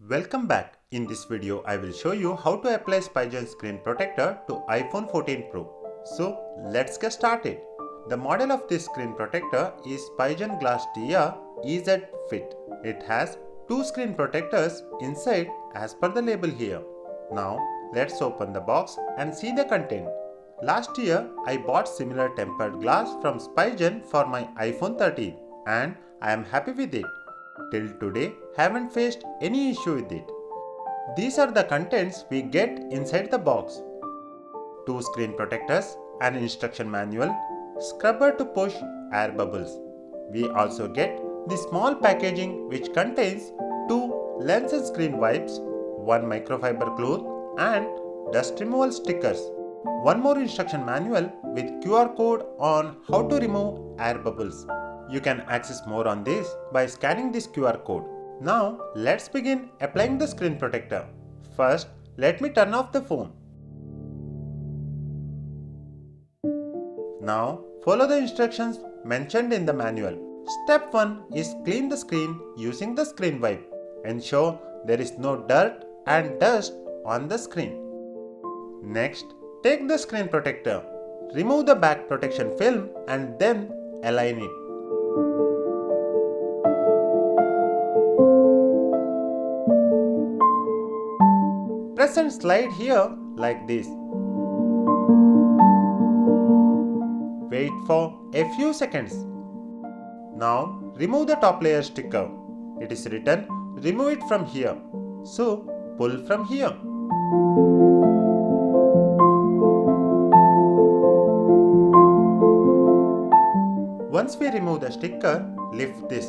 Welcome back. In this video, I will show you how to apply Spigen screen protector to iPhone 14 Pro. So let's get started. The model of this screen protector is Spigen Glass TR EZ Fit. It has two screen protectors inside as per the label here. Now let's open the box and see the content. Last year, I bought similar tempered glass from Spigen for my iPhone 13 and I am happy with it. Till today, haven't faced any issue with it. These are the contents we get inside the box. Two screen protectors, an instruction manual, scrubber to push air bubbles. We also get the small packaging which contains two lens and screen wipes, one microfiber cloth and dust removal stickers. One more instruction manual with QR code on how to remove air bubbles. You can access more on this by scanning this QR code. Now let's begin applying the screen protector. First, let me turn off the phone. Now follow the instructions mentioned in the manual. Step 1 is clean the screen using the screen wipe. Ensure there is no dirt and dust on the screen. Next, take the screen protector. Remove the back protection film and then align it. Press and slide here like this. Wait for a few seconds. Now remove the top layer sticker. It is written remove it from here. So pull from here. Once we remove the sticker, lift this.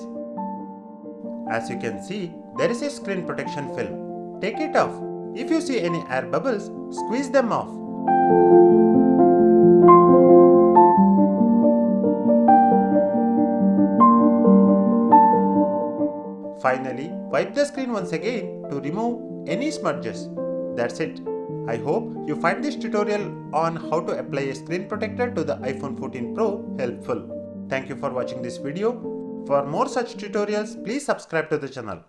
As you can see, there is a screen protection film. Take it off. If you see any air bubbles, squeeze them off. Finally, wipe the screen once again to remove any smudges. That's it. I hope you find this tutorial on how to apply a screen protector to the iPhone 14 Pro helpful. Thank you for watching this video. For more such tutorials, please subscribe to the channel.